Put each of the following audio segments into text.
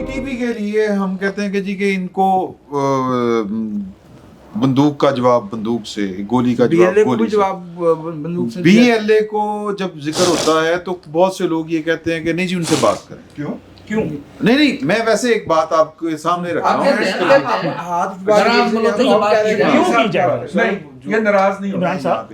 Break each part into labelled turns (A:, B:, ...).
A: T P کے لیے ہم کہتے ہیں کہ جی کہ ان کو بندوق کا جواب بندوق سے، گولی کا جواب گولی سے. بی ایل اے کو جب ذکر ہوتا ہے تو بہت سے لوگ یہ کہتے ہیں کہ نہیں جی ان سے بات کریں. کیوں نہیں میں ویسے ایک بات آپ کے سامنے رکھا ہوں. یہ ناراض نہیں ہونا صاحب،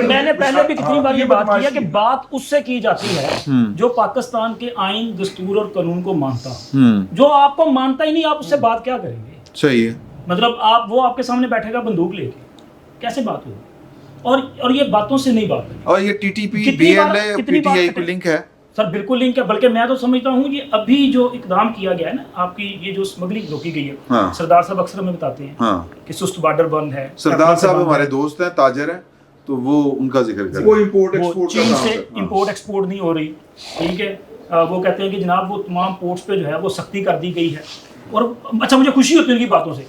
B: میں نے پہلے بھی کتنی بار یہ بات کی ہے کہ بات اس سے کی جاتی ہے جو پاکستان کے آئین، دستور اور قانون کو مانتا ہو. جو آپ کو مانتا ہی نہیں، آپ اس سے بات کیا کریں گے؟
A: صحیح ہے.
B: مطلب وہ آپ کے سامنے بیٹھے گا بندوق لے کے، کیسے بات ہوگی؟ اور یہ باتوں سے نہیں بات ہے.
A: اور یہ T T P be L A P T I کو لنک ہے
B: سر، بالکل لنک ہے. بلکہ میں تو سمجھتا ہوں یہ ابھی جو اقدام کیا گیا ہے نا، آپ کی یہ جو اسمگلنگ روکی گئی ہے، سردار صاحب اکثر ہمیں بتاتے ہیں کہ سست بارڈر بند ہے.
A: سردار صاحب ہمارے دوست ہیں، تاجر ہیں، تو وہ ان کا ذکر کریں. وہ
B: چین سے امپورٹ ایکسپورٹ نہیں ہو رہی، ٹھیک ہے. وہ کہتے ہیں کہ جناب وہ تمام پورٹس پہ جو ہے وہ سختی کر دی گئی ہے. اور اچھا مجھے خوشی ہوتی ہے ان کی باتوں سے.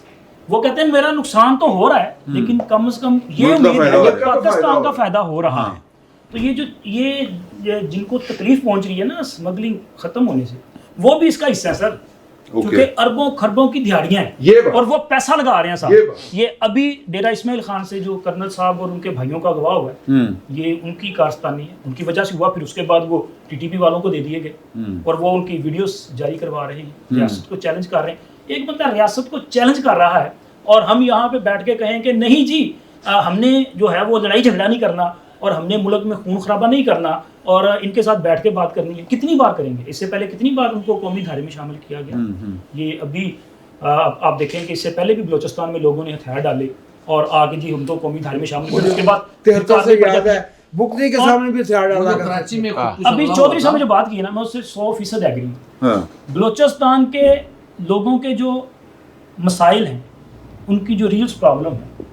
B: وہ کہتے ہیں میرا نقصان تو ہو رہا ہے لیکن کم از کم یہ امید ہے کہ پاکستان کا فائدہ ہو رہا ہے. تو یہ جن کو تکلیف پہنچ رہی ہے نا اسمگلنگ ختم ہونے سے، وہ بھی اس کا حصہ ہے سر. کیونکہ اربوں خربوں کی دہاڑیاں ہیں اور وہ پیسہ لگا رہے ہیں صاحب. یہ ابھی ڈیرہ اسماعیل خان سے جو کرنل صاحب اور ان کے بھائیوں کا گواہ ہوا ہے، یہ ان کی کارستانی ہے، ان کی وجہ سے ہوا. پھر اس کے بعد وہ ٹی ٹی پی والوں کو دے دیے گئے اور وہ ان کی ویڈیوز جاری کروا رہے ہیں، ریاست کو چیلنج کر رہے ہیں. ایک بندہ ریاست کو چیلنج کر رہا ہے اور ہم یہاں پہ بیٹھ کے کہیں کہ نہیں جی ہم نے جو ہے وہ لڑائی جھگڑا نہیں کرنا اور ہم نے ملک میں خون خرابہ نہیں کرنا اور ان کے ساتھ بیٹھ کے بات کرنی ہے. کتنی بار کریں گے؟ اس سے پہلے کتنی بار ان کو قومی دھارے میں شامل کیا گیا. یہ ابھی آپ دیکھیں کہ اس سے پہلے بھی بلوچستان میں لوگوں نے ہتھیار ڈالے اور آگے جی ہم تو قومی دھارے میں شامل کیا. اس کے بعد
C: بکری کے سامنے بھی ہتھیار ڈالا کراچی میں.
B: ابھی چودھری صاحب نے جو بات کی ہے نا، میں اس سے 100% ایگری ہوں. بلوچستان کے لوگوں کے جو مسائل ہیں، ان کی جو ریلز پرابلم ہے،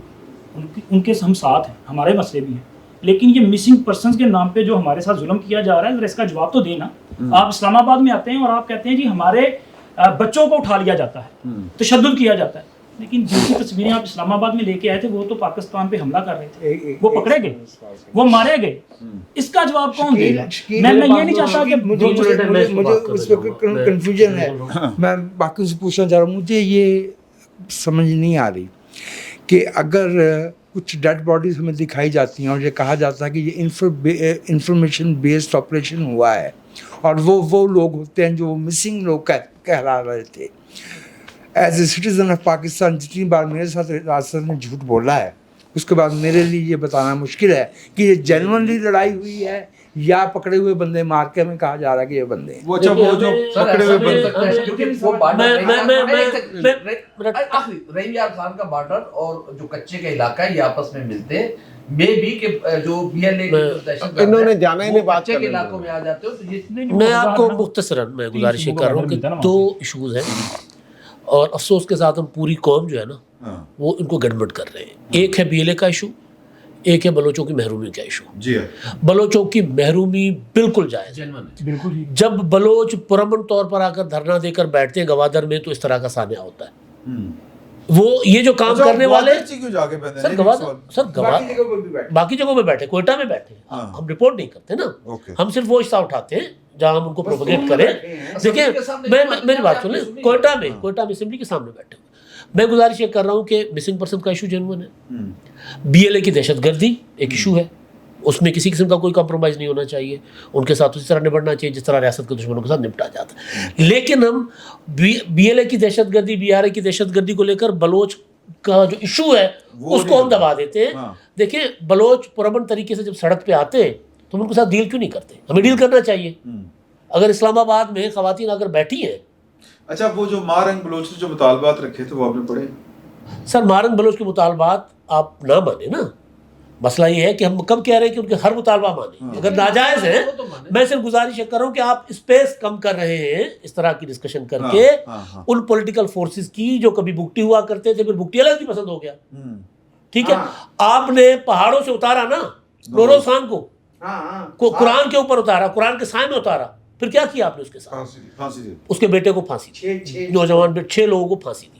B: ان کے ہم ساتھ ہیں، ہمارے مسئلے بھی ہیں. لیکن یہ مسنگ پرسنز کے نام پہ جو ہمارے ساتھ ظلم کیا جا رہا ہے، اس کا جواب تو دینا. آپ اسلام آباد میں آتے ہیں اور آپ کہتے ہیں جی ہمارے بچوں کو اٹھا لیا جاتا ہے، تشدد کیا جاتا ہے. لیکن جن کی تصویریں آپ اسلام آباد میں لے کے آئے تھے وہ تو پاکستان پہ حملہ کر رہے تھے، وہ پکڑے گئے، وہ مارے گئے. اس کا جواب کون دے گا؟ میں یہ نہیں چاہتا کہ
C: مجھے اس وقت کنفیوژن ہے. میں باقی سے پوچھنا چاہ رہا ہوں، مجھے یہ سمجھ نہیں آ رہی کہ اگر کچھ ڈیڈ باڈیز ہمیں دکھائی جاتی ہیں اور یہ کہا جاتا ہے کہ یہ انفارمیشن بیسڈ آپریشن ہوا ہے اور وہ لوگ ہوتے ہیں جو مسنگ لوگ کہلا رہے تھے. As a citizen of Pakistan جتنی بار میرے ساتھ ریاست نے جھوٹ بولا ہے، اس کے بعد میرے لیے یہ بتانا مشکل ہے کہ یہ جینوئنلی لڑائی ہوئی ہے یا پکڑے ہوئے بندے مار کے ہمیں کہا جا رہا ہے کہ یہ بندے ہیں.
A: وہ جو پکڑے ہوئے بندے
D: رحیم یار خان کا بارڈر اور جو کچے کا علاقہ ہے یہ آپس میں ملتے ہیں. میں بھی کہ جو بی ایل اے
E: انہوں نے جانا ہی نہیں بات
D: کے علاقوں میں آ جاتے ہو تو یہ
F: میں آپ کو مختصراً میں گزارش یہ کر رہا ہوں کہ 2 ایشوز ہیں اور افسوس کے ساتھ ہم پوری قوم جو ہے نا وہ ان کو گڑبڑ کر رہے ہیں. ایک ہے بی ایل اے کا ایشو، ایک ہے بلوچوں کی محرومی کا ایشو.
A: جی
F: بلوچوں کی محرومی بالکل جائز ہے. جب بلوچ پرامن طور پر آ کر دھرنا دے کر بیٹھتے ہیں گوادر میں تو اس طرح کا سانحہ ہوتا ہے. وہ یہ جو کام کرنے والے باقی جگہوں پہ بیٹھے، کوئٹہ میں بیٹھے، ہم رپورٹ نہیں کرتے نا، ہم صرف وہ حصہ اٹھاتے ہیں جہاں ہم ان کو پروپیگیٹ کریں. دیکھیں میری بات سن لیں، کوئٹہ میں اسمبلی کے سامنے بیٹھے ہوئے. میں گزارش یہ کر رہا ہوں کہ مسنگ پرسن کا ایشو جینوئن ہے. بی ایل اے کی دہشت گردی ایک ایشو ہے، اس میں کسی قسم کا کوئی کمپرومائز نہیں ہونا چاہیے. ان کے ساتھ اسی طرح نبٹنا چاہیے جس طرح ریاست کے دشمنوں کے ساتھ نپٹا جاتا ہے. لیکن ہم بی ایل اے کی دہشت گردی، بی آر اے کی دہشت گردی کو لے کر بلوچ کا جو ایشو ہے اس کو ہم دبا دیتے ہیں. دیکھیں بلوچ پرامن طریقے سے جب سڑک پہ آتے ہیں تو ہم ان کے ساتھ ڈیل کیوں نہیں کرتے؟ ہمیں ڈیل کرنا چاہیے. اگر اسلام آباد میں خواتین اگر بیٹھی ہیں.
A: اچھا وہ جو مارنگ بلوچ نے جو مطالبات رکھے تھے وہ آپ نے پڑھے؟
F: سر مارنگ بلوچ کے مطالبات آپ نہ مانیں نا. مسئلہ یہ ہے کہ ہم کب کہہ رہے ہیں کہ ان کے ہر مطالبہ مانیں، اگر ناجائز ہیں. میں صرف گزارش کر رہا ہوں کہ آپ اسپیس کم کر رہے ہیں اس طرح کی ڈسکشن کر کے ان پولیٹیکل فورسز کی جو کبھی بگٹی ہوا کرتے تھے، پھر بگٹی الگ بھی پسند ہو گیا. ٹھیک ہے، آپ نے پہاڑوں سے اتارا نا نوروز خان کو، قرآن کے اوپر اتارا، قرآن کے سائے میں اتارا، پھر کیا کیا آپ نے اس کے ساتھ؟ اس کے بیٹے کو پھانسی دی، نوجوان 6 لوگوں کو پھانسی دی.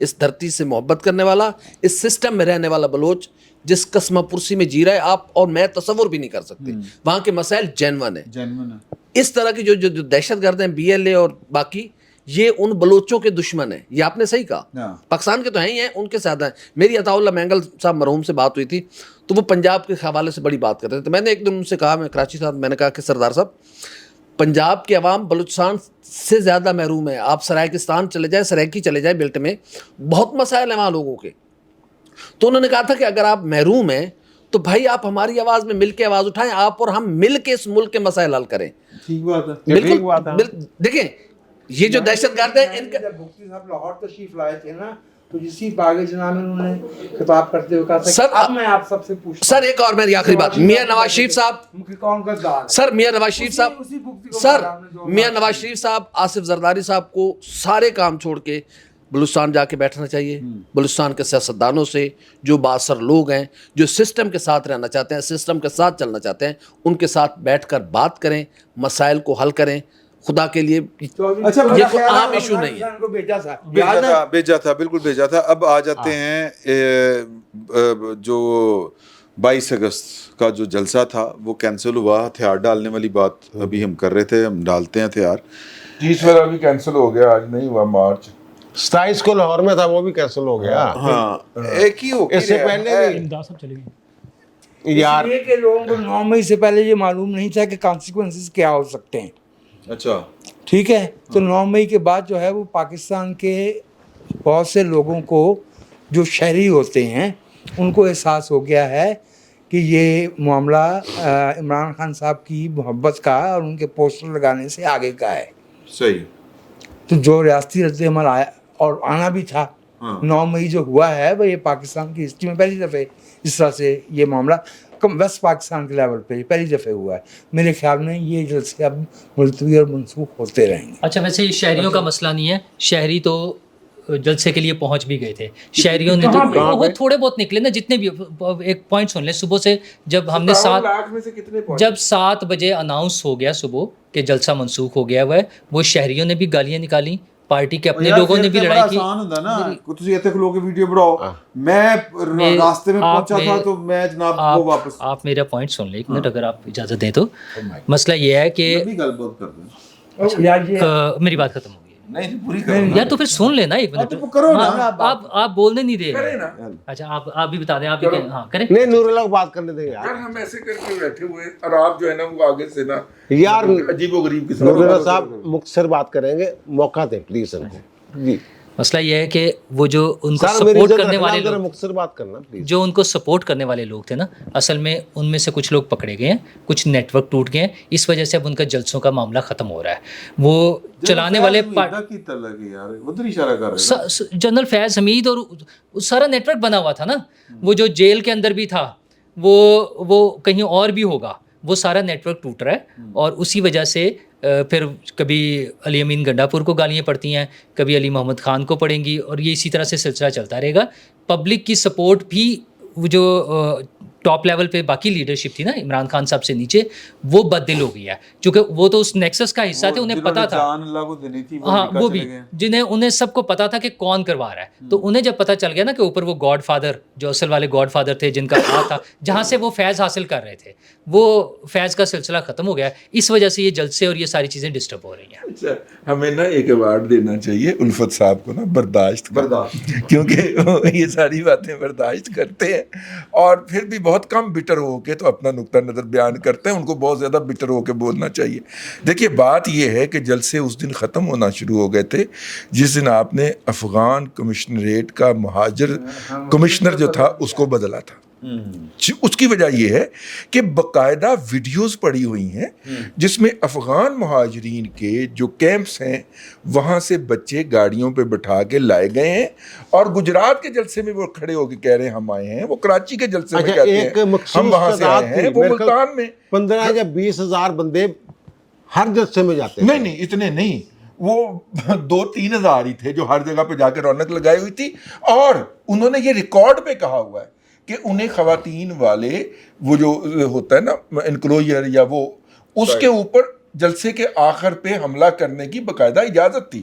D: اس دھرتی سے محبت کرنے والا, اس سسٹم میں رہنے والا بلوچ جس قسمہ پرسی میں جی رہا ہے, آپ اور میں تصور بھی نہیں کر سکتے. وہاں کے مسائل جینون ہیں. اس طرح کی جو دہشت گرد ہیں BLA اور باقی, یہ ان بلوچوں کے دشمن ہیں. یہ آپ نے صحیح کہا, پاکستان کے تو ہیں ہی ہیں, ان کے ساتھ ہیں. میری عطا اللہ مینگل صاحب مرحوم سے بات ہوئی تھی تو وہ پنجاب کے حوالے سے بڑی بات کر رہے تھے. میں نے ایک دن ان سے کہا, میں کراچی تھا, میں نے کہا کہ سردار صاحب پنجاب کے عوام بلوچستان سے زیادہ محروم ہے. آپ سرائکستان چلے جائیں, سرائکی چلے جائیں بیلٹ میں, بہت مسائل ہیں وہاں لوگوں کے. تو انہوں نے کہا تھا کہ اگر آپ محروم ہیں تو بھائی آپ ہماری آواز میں مل کے آواز اٹھائیں, آپ اور ہم مل کے اس ملک کے مسائل حل کریں.
A: ٹھیک بات ہے.
D: بالکل. دیکھیں یہ جو دہشت گرد ہیں ان کا,
C: جب مفتی صاحب لاہور تشریف لائے تھے نا تو اسی باغ جناح میں انہوں نے خطاب کرتے ہوئے کہا تھا کہ اب میں آپ سب سے پوچھتا ہوں.
D: سر ایک اور میری آخری بات, میاں نواز شریف صاحب,
C: کون کا دار
D: سر میاں نواز شریف صاحب, سر میاں نواز شریف صاحب, آصف زرداری صاحب کو سارے کام چھوڑ کے بلوچستان جا کے بیٹھنا چاہیے. بلوچستان کے سیاستدانوں سے, جو بااثر لوگ ہیں, جو سسٹم کے ساتھ رہنا چاہتے ہیں, سسٹم کے ساتھ چلنا چاہتے ہیں, ان کے ساتھ بیٹھ کر بات کریں, مسائل کو حل کریں. خدا کے لیے
A: اچھا
D: یہ کوئی عام ایشو نہیں ہے.
A: بھیجا تھا, بالکل بھیجا تھا. اب آ جاتے ہیں جو 22 اگست کا جو جلسہ تھا وہ کینسل ہوا. ہتھیار ڈالنے والی بات ابھی ہم کر رہے تھے, ہم ڈالتے ہیں ہتھیار.
G: 30 فروری بھی کینسل ہو گیا, آج نہیں ہوا, مارچ
E: 27 کو لاہور میں تھا, وہ بھی کینسل ہو گیا.
A: ہاں ایک ہی ہو,
E: اس سے پہلے بھی
C: یار کہ لوگوں کو 9 مئی سے پہلے یہ معلوم نہیں تھا کہ کانسیکوینسز کیا ہو سکتے ہیں.
A: اچھا
C: ٹھیک ہے. تو 9 مئی کے بعد جو ہے وہ پاکستان کے بہت سے لوگوں کو جو شہری ہوتے ہیں ان کو احساس ہو گیا ہے کہ یہ معاملہ عمران خان صاحب کی محبت کا اور ان کے پوسٹر لگانے سے آگے کا ہے.
A: صحیح.
C: تو جو ریاستی رد عمل آیا اور آنا بھی تھا, 9 مئی جو ہوا ہے وہ یہ پاکستان کی ہسٹری میں پہلی دفعہ اس طرح سے یہ معاملہ ویسٹ پاکستان کے لیول پہ پہلی دفعہ ہوا ہے. میرے خیال میں یہ جلسے اب ملتوی اور منسوخ ہوتے رہیں گے.
H: اچھا ویسے یہ theriوں کا مسئلہ نہیں ہے, شہری تو جلسے کے لیے پہنچ بھی گئے تھے. شہریوں نے تو وہ تھوڑے بہت نکلے نا, جتنے بھی. ایک پوائنٹ سن لیں, صبح سے جب ہم نے 7 بجے اناؤنس ہو گیا صبح کہ جلسہ منسوخ ہو گیا ہوا ہے, وہ شہریوں نے بھی گالیاں نکالی, پارٹی کے اپنے لوگوں نے بھی لڑائی کی.
A: آسان ہوتا نا, تسی ایتھے کھلو کے ویڈیو بناؤ, میں راستے میں پہنچا تھا تو میں جناب وہ واپس. آپ
H: میرا پوائنٹ سن لیں ایک منٹ اگر آپ اجازت دیں تو. مسئلہ یہ ہے کہ میری بات ختم ہو گئی
A: نہیں پوری کرو
H: یا تو پھر سن لینا ایک منٹ. آپ بولنے نہیں دے رہے. اچھا آپ بھی بتا دیں, آپ بھی ہاں کریں.
E: نہیں نور اللہ کو بات کرنے دیں یار,
G: ہم ایسے کر کے بیٹھے ہوئے اور آپ جو ہے نا وہ آگے سے نا
E: یار
G: عجیب و غریب قسم.
E: نور اللہ صاحب مختصر بات کریں گے, موقع دیں پلیز ان کو. جی
H: مسئلہ یہ ہے کہ وہ جو ان کو سپورٹ کرنے والے لوگ,
E: مختصر بات کرنا پلیز,
H: جو ان کو سپورٹ کرنے والے لوگ تھے نا, اصل میں ان میں سے کچھ لوگ پکڑے گئے ہیں, کچھ نیٹ ورک ٹوٹ گئے ہیں, اس وجہ سے اب ان کا جلسوں کا معاملہ ختم ہو رہا ہے. وہ چلانے والے جنرل فیض حمید اور سارا نیٹ ورک بنا ہوا تھا نا, وہ جو جیل کے اندر بھی تھا وہ کہیں اور بھی ہوگا, وہ سارا نیٹ ورک ٹوٹ رہا ہے. اور اسی وجہ سے پھر کبھی علی امین گنڈا پور کو گالیاں پڑتی ہیں, کبھی علی محمد خان کو پڑیں گی, اور یہ اسی طرح سے سلسلہ چلتا رہے گا. پبلک کی سپورٹ بھی جو ٹاپ لیول پہ باقی لیڈرشپ تھی نا عمران خان صاحب سے نیچے, وہ بددل ہو گئی ہے, چونکہ وہ تو اس نیکسس کا حصہ تھے, انہیں پتا تھا. ہاں وہ بھی, انہیں سب کو پتا تھا کہ کون کروا رہا ہے. تو انہیں جب پتا چل گیا نا کہ اوپر وہ گاڈ فادر, جو اصل والے گاڈ فادر تھے, جن کا ہاتھ تھا, جہاں سے وہ فیض حاصل کر رہے تھے, وہ فیض کا سلسلہ ختم ہو گیا. اس وجہ سے یہ جلسے اور یہ ساری چیزیں ڈسٹرب ہو رہی ہیں.
G: اچھا ہمیں نا ایک ایوارڈ دینا چاہیے الفت صاحب کو نا, برداشت, کیونکہ یہ ساری باتیں برداشت کرتے ہیں اور پھر بھی بہت کم بٹر ہو کے تو اپنا نقطہ نظر بیان کرتے ہیں. ان کو بہت زیادہ بٹر ہو کے بولنا چاہیے. دیکھیے بات یہ ہے کہ جلسے اس دن ختم ہونا شروع ہو گئے تھے جس دن آپ نے افغان کمشنریٹ کا مہاجر کمشنر جو تھا اس کو بدلا تھا. اس کی وجہ یہ ہے کہ باقاعدہ ویڈیوز پڑی ہوئی ہیں جس میں افغان مہاجرین کے جو کیمپس ہیں وہاں سے بچے گاڑیوں پہ بٹھا کے لائے گئے ہیں, اور گجرات کے جلسے میں وہ کھڑے ہو کے کہہ رہے ہیں ہم آئے ہیں, وہ کراچی کے جلسے میں کہتے ہیں ہم وہاں سے آئے ہیں, وہ ملتان میں
E: 15 یا 20 ہزار بندے ہر جلسے میں جاتے ہیں.
G: نہیں اتنے نہیں, وہ 2-3 ہزار ہی تھے جو ہر جگہ پہ جا کے رونق لگائی ہوئی تھی. اور انہوں نے یہ ریکارڈ پہ کہا ہوا ہے کہ انہیں خواتین والے وہ جو ہوتا ہے نا انکلوجر یا وہ اس کے اوپر جلسے کے آخر پہ حملہ کرنے کی باقاعدہ اجازت تھی.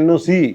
E: NOC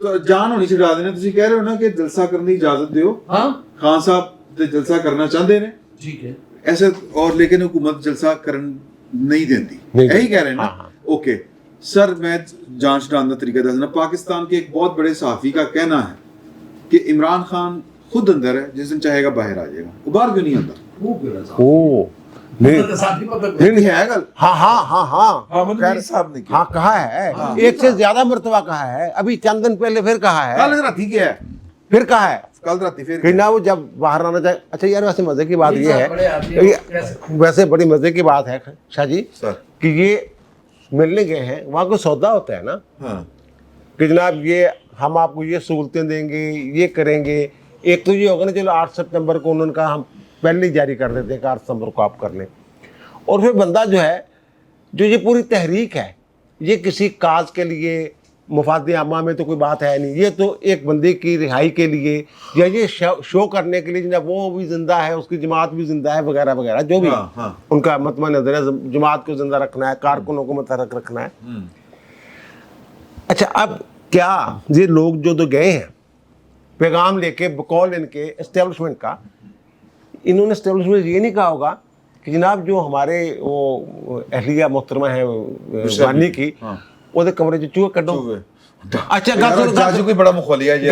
A: تو جان ہونی چھڈا دینے تسی کہہ رہے ہو نا کہ جلسہ کرنے کی اجازت دیو.
D: ہاں
A: خان صاحب تے جلسہ کرنا چاہتے ہیں
D: ٹھیک ہے
A: ایسے, اور لیکن حکومت جلسہ کرن نہیں دیندی, یہی کہہ رہے ہیں نا. اوکے سر, میں جان چھڈان دا طریقہ دسنا. پاکستان کے ایک بہت بڑے صحافی کا کہنا ہے کہ عمران خان خود اندر ہے, جس دن چاہے گا باہر آ جائے گا. وہ باہر کیوں نہیں آتا؟
E: او نہیں ہے گل. ہاں ہاں ہاں
G: حامد میر صاحب نے کیا
E: ہاں کہا ہے, ایک سے زیادہ مرتبہ کہا ہے. ابھی چند دن پہلے پھر کہا ہے,
A: کل رات ہی کیا ہے,
E: پھر کہا ہے
A: کل رات پھر
E: کہ نہ وہ جب باہر آنا چاہے. اچھا یار ویسے مزے کی بات یہ ہے, ویسے بڑی مزے کی بات ہے شاہ جی کہ یہ ملنے گئے ہیں, وہاں کوئی سودا ہوتا ہے نا کہ جناب یہ ہم آپ کو یہ سہولتیں دیں گے, یہ کریں گے. ایک تو یہ ہوگا نا چلو 8 سپٹمبر کو انہوں نے کہا ہم پہلے ہی جاری کر دیتے ہیں کہ 8 ستمبر کو آپ کر لیں. اور پھر بندہ جو ہے, جو یہ پوری تحریک ہے, یہ کسی کاز کے لیے مفاد عامہ میں تو کوئی بات ہے نہیں. یہ تو ایک بندے کی رہائی کے لیے یا یہ شو کرنے کے لیے جناب وہ بھی زندہ ہے, اس کی جماعت بھی زندہ ہے وغیرہ وغیرہ, جو بھی ان کا مطمع نظر ہے. جماعت کو زندہ رکھنا ہے, کارکنوں کو متحرک رکھنا ہے. اچھا اب کیا یہ لوگ جو تو گئے ہیں پیغام لے کے بقول ان کے اسٹیبلشمنٹ کا, انہوں نے اسٹیبلشمنٹ یہ نہیں کہا ہوگا کہ جناب جو ہمارے وہ اہلیہ محترمہ ہیں وانی کی, وہ دے کمرے جو چوہے کڈو. اچھا
A: جاجو کوئی بڑا مخولیہ ہے جی,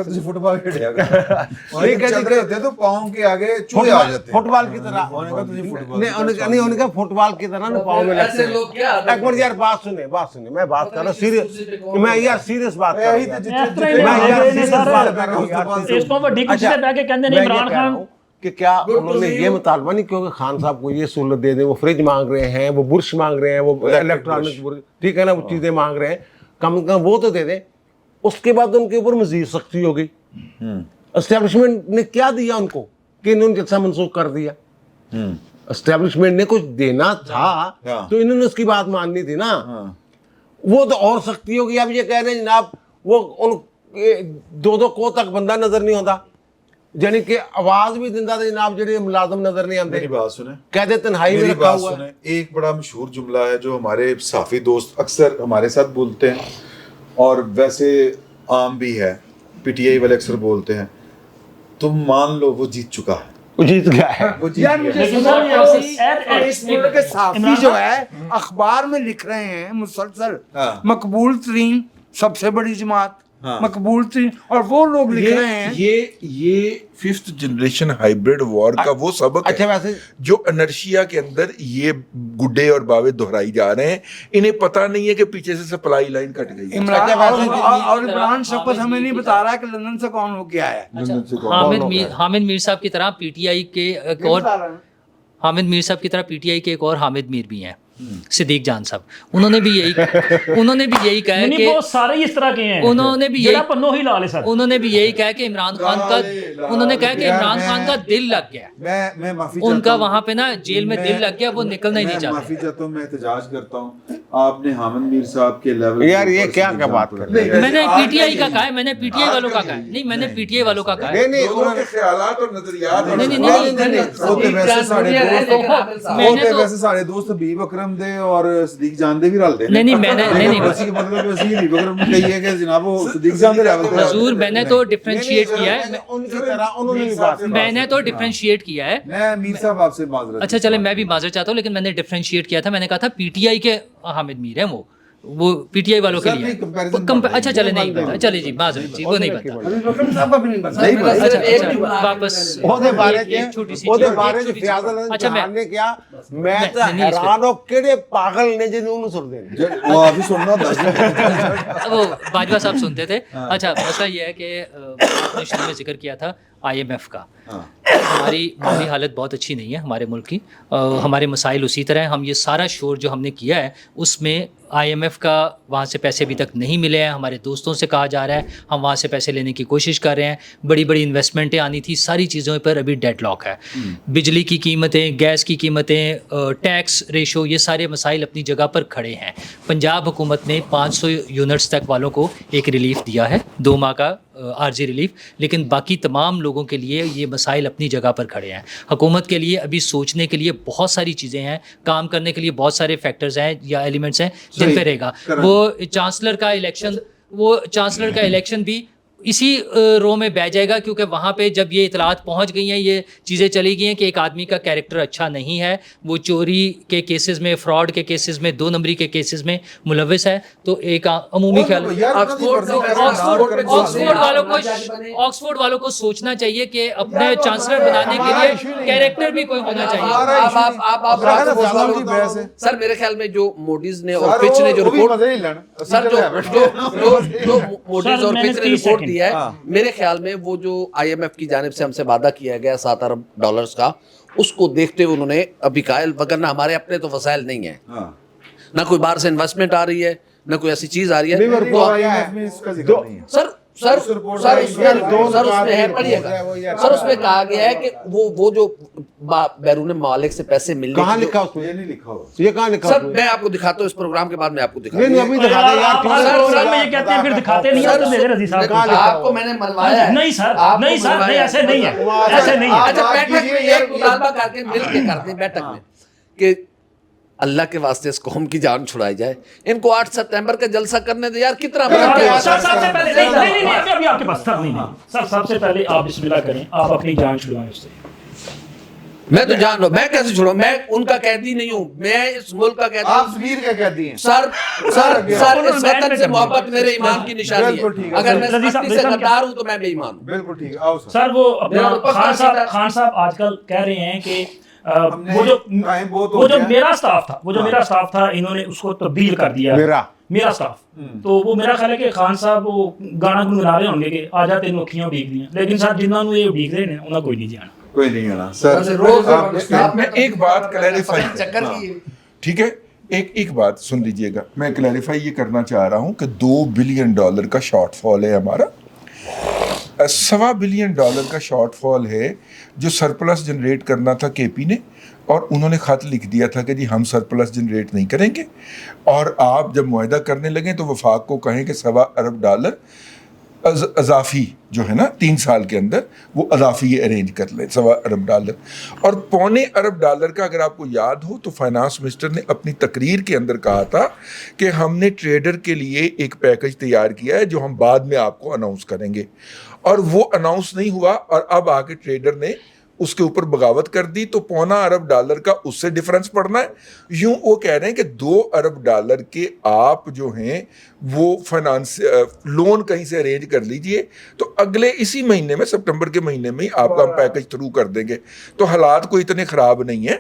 A: تسی فٹ بال کھیڈیا کرو, چل رہے ہوتے تو پاؤں کے آگے چوہے آ جاتے ہیں.
E: فٹ بال کی طرح نہیں, انہوں نے کہا فٹ بال کی طرح نا پاؤں میں لگتے ہیں. ایک منٹ یار بات سنیں, میں بات کر رہا ہوں سیریس, میں یار سیریس بات کر رہا ہوں.
B: اس کو بڑی کچھ سے بیٹھ کے کہندے نے عمران خان
E: کہ کیا انہوں نے یہ مطالبہ نہیں کیا کہ خان صاحب کو یہ سہولت دے دیں, وہ فریج مانگ رہے ہیں, وہ برش مانگ رہے ہیں, وہ الیکٹرانک برش, ٹھیک ہے نا, وہ چیزیں مانگ رہے ہیں, کم از کم وہ تو دے دیں. اس کے بعد ان کے اوپر مزید سختی ہو گئی. اسٹیبلشمنٹ نے کیا دیا ان کو کہ انہوں نے جلسہ منسوخ کر دیا. اسٹیبلشمنٹ نے کچھ دینا تھا تو انہوں نے اس کی بات ماننی تھی نا. وہ تو اور سختی ہو گئی. اب یہ کہہ رہے ہیں جناب وہ ان 2 کو تک بندہ نظر نہیں ہوتا, یعنی کہ آواز بھی زندہ تھے جناب, جڑے ملازم نظر نہیں آتے.
A: میری بات سنیں,
E: کہتے تنہائی میں رکھا ہوا ہے.
A: ایک بڑا مشہور جملہ ہے جو ہمارے صحافی دوست اکثر ہمارے ساتھ بولتے ہیں, اور ویسے عام بھی ہے, پی ٹی آئی والے اکثر بولتے ہیں, تم مان لو وہ جیت چکا ہے.
E: وہ جیت گیا ہے.
C: اس ملک کے صحافی جو ہے اخبار میں لکھ رہے ہیں مسلسل مقبول ترین سب سے بڑی جماعت, مقبول ترین, اور وہ لوگ لکھ رہے ہیں
G: یہ 5th جنریشن ہائیبرڈ وار کا وہ سبق
E: اچھا
G: ہے
E: ویسے
G: جو انرشیا کے اندر یہ گڈے اور باوے دہرائی جا رہے ہیں. انہیں پتہ نہیں ہے کہ پیچھے سے سپلائی لائن کٹ گئی ہے.
C: اور عمران شفقت ہمیں نہیں بتا رہا کہ لندن سے کون ہو کے آیا ہے.
H: حامد میر صاحب کی طرح پی ٹی آئی کے ایک اور حامد میر صاحب کی طرح پی ٹی آئی کے ایک اور حامد میر بھی ہیں, صدیق جان صاحب. انہوں نے بھی یہی کہا ہے کہ
B: بہت سارے اس طرح کے ہیں,
H: انہوں نے بھی
B: پنو ہی لالے سر,
H: انہوں نے بھی یہی کہا کہ عمران خان کا, انہوں نے کہا کہ عمران خان کا دل لگ گیا,
A: میں معافی
H: ان کا وہاں پہ نا جیل میں دل لگ گیا, وہ نکلنا ہی نہیں چاہتے.
A: معافی چاہتا ہوں, میں احتجاج کرتا ہوں. آپ نے حامد میر صاحب کے لیول
E: یار یہ کیا بات کر رہے ہیں.
H: میں نے پی ٹی آئی کا کہا ہے, میں نے پی ٹی آئی والوں کا کہا ہے, نہیں میں نے پی ٹی آئی والوں کا کہا ہے.
G: لوگوں کے خیالات اور نظریات
A: ویسے سارے دوست حبیب اکرم دے اور صدیق جان دے بھی رل دے.
H: نہیں میں نے
A: مطلب اسی حبیب اکرم کو کہیے کہ جناب وہ صدیق جان دے لیول پہ
H: حضور, میں نے تو ڈفرینشیٹ کیا ہے,
E: ان کی طرح انہوں نے بھی بات
H: میں نے تو ڈفرینشیٹ کیا ہے.
A: میں میر صاحب آپ سے معذرت.
H: اچھا چلے میں بھی معذرت چاہتا ہوں, لیکن میں نے ڈفرینشیٹ کیا تھا. میں نے کہا تھا پی ٹی آئی کے حامد میر ہیں, وہ پی ٹی آئی والوں کے لیے. اچھا چلے نہیں بتا, چلے جی معذرت جی, وہ نہیں بتا. واپس
E: ਉਹਦੇ ਬਾਰੇ ਚ ਫਿਆਜ਼ਲ ਜਹਾਨ ਨੇ ਕਿਹਾ ਮੈਂ ਤਾਂ ਹੈਰਾਨ ਹੋ ਕਿਹੜੇ ਪਾਗਲ ਨੇ ਜਿਹਨੂੰ ਉਹਨੂੰ ਸੁਣਦੇ ਨੇ.
A: وہ آپ ہی سننا
H: وہ باجوہ صاحب سنتے تھے. اچھا مسئلہ یہ ہے کہ آپ نے شروع میں ذکر کیا تھا آئی ایم ایف کا. ہماری مالی حالت بہت اچھی نہیں ہے ہمارے ملک کی, ہمارے مسائل اسی طرح ہیں. ہم یہ سارا شور جو ہم نے کیا ہے اس میں آئی ایم ایف کا وہاں سے پیسے ابھی تک نہیں ملے ہیں. ہمارے دوستوں سے کہا جا رہا ہے, ہم وہاں سے پیسے لینے کی کوشش کر رہے ہیں. بڑی بڑی انویسٹمنٹیں آنی تھی, ساری چیزوں پر ابھی ڈیڈ لاک ہے. بجلی کی قیمتیں, گیس کی قیمتیں, ٹیکس ریشو, یہ سارے مسائل اپنی جگہ پر کھڑے ہیں. پنجاب حکومت نے 500 یونٹس تک والوں کو ایک ریلیف دیا ہے, 2 ماہ کا عارضی ریلیف, لیکن باقی تمام لوگوں کے لیے یہ مسائل اپنی جگہ پر کھڑے ہیں. حکومت کے لیے ابھی سوچنے کے لیے بہت ساری چیزیں ہیں, کام کرنے کے لیے بہت سارے فیکٹرز ہیں یا ایلیمنٹس ہیں جن پہ رہے گا. وہ چانسلر کا الیکشن وہ چانسلر کا الیکشن بھی اسی رو میں بہ جائے گا, کیونکہ وہاں پہ جب یہ اطلاعات پہنچ گئی ہیں, یہ چیزیں چلی گئی ہیں کہ ایک آدمی کا کیریکٹر اچھا نہیں ہے, وہ چوری کے کیسز میں, فراڈ کے کیسز میں, 2 نمبری کے کیسز میں ملوث ہے, تو ایک عمومی خیال آکسفورڈ والوں کو سوچنا چاہیے کہ اپنے چانسلر بنانے کے لیے کیریکٹر بھی کوئی ہونا چاہیے.
D: سر میرے خیال میں جو موڈیز نے اور فچ نے جو رپورٹ سر جو موڈیز اور فچ نے رپورٹ دیا ہے, میرے خیال میں وہ جو آئی ایم ایف کی جانب سے ہم سے وعدہ کیا گیا $7 ارب کا, اس کو دیکھتے ہوئے انہوں نے ابھی کہا, وگرنہ ہمارے اپنے تو وسائل نہیں ہیں, نہ کوئی باہر سے انویسٹمنٹ آ رہی ہے, نہ کوئی ایسی چیز آ رہی ہے. سر اس میں ہے, پڑھیے گا سر, اس میں کہا گیا ہے کہ وہ جو بیرون ممالک سے پیسے ملنے,
E: کہاں لکھا اس میں؟ یہ نہیں لکھا ہوا. یہ کہاں لکھا؟
D: سر میں آپ کو دکھاتا ہوں, اس پروگرام کے بعد میں آپ کو دکھاتا ہوں.
E: نہیں ابھی دکھا دیں یار.
B: میں یہ کہتے ہیں پھر دکھاتے نہیں ہیں میرے رضی صاحب.
D: آپ کو میں نے منوایا ہے.
B: نہیں سر, نہیں سر, نہیں ایسے نہیں ہے, ایسے نہیں ہے.
D: اچھا بیٹھک میں ایک مطالبہ کر کے مل کے کرتے ہیں بیٹھک میں کہ اللہ کے واسطے اس قوم کی جان چھڑائی جائے, ان کو 8 ستمبر کا جلسہ کرنے دے یار. کتنا
B: سب سے پہلے نہیں ابھی آپ کے پاس سر نہیں, سر سب سے پہلے آپ بسم اللہ کریں, آپ اپنی جان چھڑائیں اس سے.
D: میں تو جان رہا ہوں, میں کیسے چھوڑوں, میں ان کا قیدی نہیں ہوں, میں اس ملک کا قیدی ہوں.
A: آپ ضمیر کا قیدی ہیں.
D: سر اس وطن سے محبت میرے ایمان کی نشانی ہے. اگر میں سختی سے غدار ہوں تو میں بے ایمان ہوں.
A: بالکل ٹھیک ہے. آؤ
B: سر وہ اپنا خان صاحب آج کل کہہ رہے ہیں کہ وہ جو میرا سٹاف تھا انہوں نے اس کو تبدیل کر دیا. میرا سٹاف تو وہ میرا خیال ہے کہ خان صاحب وہ گانا گنگنا رہے ہوں گے کہ آ جاتے ہیں اکھیاں اڈیک دیاں, لیکن سر جنہوں نے یہ اڈیک رہے ہیں انہوں کوئی نہیں جانا,
A: کوئی نہیں ہونا. سر
G: میں ایک بات کلیریفائی, ٹھیک ہے, ایک بات سن لیجئے گا, میں کلیریفائی یہ کرنا چاہ رہا ہوں کہ $2 بلین کا شارٹ فال ہے ہمارا. $1.25 بلین کا شارٹ فال ہے جو سرپلس جنریٹ کرنا تھا کے پی نے, اور انہوں نے خط لکھ دیا تھا کہ جی ہم سرپلس جنریٹ نہیں کریں گے, اور آپ جب معاہدہ کرنے لگیں تو وفاق کو کہیں کہ $1.25 ارب اضافی جو ہے نا 3 سال کے اندر وہ اضافی ارینج کر لیں $1.25 ارب. اور $0.25 ارب کا اگر آپ کو یاد ہو تو فائنانس منسٹر نے اپنی تقریر کے اندر کہا تھا کہ ہم نے ٹریڈر کے لیے ایک پیکج تیار کیا ہے جو ہم بعد میں آپ کو اناؤنس کریں گے, اور وہ اناؤنس نہیں ہوا, اور اب آ کے ٹریڈر نے اس کے اوپر بغاوت کر دی, تو $0.25 ارب کا اس سے ڈیفرنس پڑنا ہے. یوں وہ کہہ رہے ہیں کہ $2 ارب کے آپ جو ہیں وہ فائنانس لون کہیں سے ارینج کر لیجئے, تو اگلے اسی مہینے میں سپٹمبر کے مہینے میں آپ کا ہم پیکج تھرو کر دیں گے. تو حالات کوئی اتنے خراب نہیں ہیں,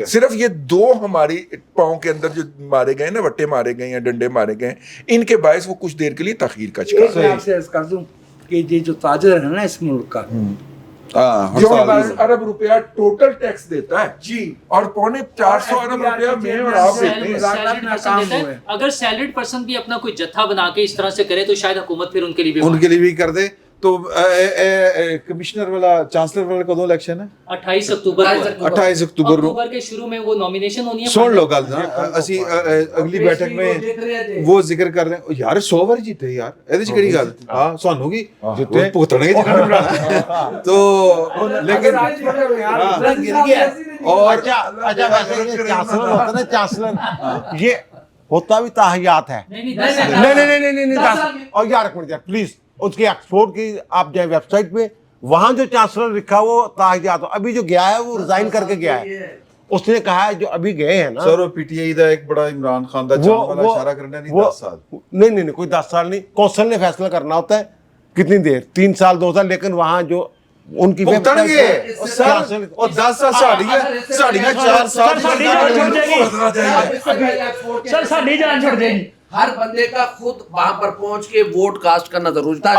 G: صرف یہ 2 ہماری پاؤں کے اندر جو مارے گئے نا, وٹے مارے گئے یا ڈنڈے مارے گئے, ان کے باعث وہ کچھ دیر کے لیے تاخیر کا شکار ہے.
C: میں آپ سے عرض کر دوں کہ یہ جو تاجر ہے نا اس ملک کا,
G: جو $1 ارب ٹوٹل ٹیکس دیتا ہے جی, اور $450 ارب میں اور آپ دیتے ہیں.
H: اگر سیلریڈ پرسن بھی اپنا کوئی جتھا بنا کے اس طرح سے کرے تو شاید حکومت پھر ان کے لیے
A: بھی کر دے. تو کمشنر والا چانسلر والا کدوں الیکشن ہے
H: 28 اکتوبر
A: اکتوبر
H: کے شروع میں وہ نومینیشن ہونی ہے.
A: سن لو گل نا, اسی اگلی بیٹھک میں وہ ذکر کر رہے ہیں یار 100 ਵਾਰ جیتے یار, ਇਹਦੇ ਚ ਕਿਹੜੀ ਗੱਲ, ਹਾਂ ਸਾਨੂੰ ਕੀ ਜਿੱਤੇ ਭੁਗਤਣਗੇ ਜਿੱਤਣਾ ਬਣਾਣਾ. تو لیکن
E: اور اچھا ویسے چانسلر یہ ہوتا بھی تاحیات ہے. نہیں اور یار ایک منٹ پلیز, اس کی آکسفورڈ کی آپ جائیں ویب سائٹ پہ, وہاں جو چانسلر لکھا وہ تاحیات, ابھی جو گیا ہے وہ ریزائن کر کے گیا ہے. اس نے کہا ہے جو ابھی گئے ہیں نا
A: سر, پی ٹی آئی دا ایک بڑا عمران خان دا چاہنے والا اشارہ کرنا نہیں 10 سال
E: نہیں کوئی 10 سال نہیں, کونسل نے فیصلہ کرنا ہوتا ہے کتنی دیر, 3 سال 2 سال, لیکن وہاں جو ان کی
A: اور 10 سال ساڑیاں 4 سال
B: سر ساڑی جان چھوڑ دیں گی.
D: ہر بندے کا خود وہاں پر پہنچ کے ووٹ کاسٹ کرنا ضروری تھا.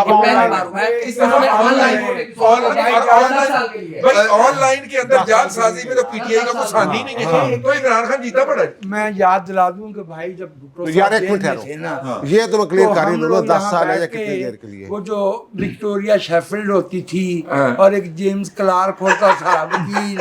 G: آن لائن کے اندر جال سازی میں تو پی ٹی آئی کا کچھ آنی نہیں ہے, تو عمران خان جیتا پڑا ہے.
C: میں یاد دلا دوں کہ بھائی جب
E: یار ایک منٹ یہ تو میں کلیئر کر رہی ہوں 10 سال ہے یا کتنی دیر کے لیے,
C: وہ جو وکٹوریا شیفیلڈ ہوتی تھی اور ایک جیمز کلارک ہوتا تھا وکیل,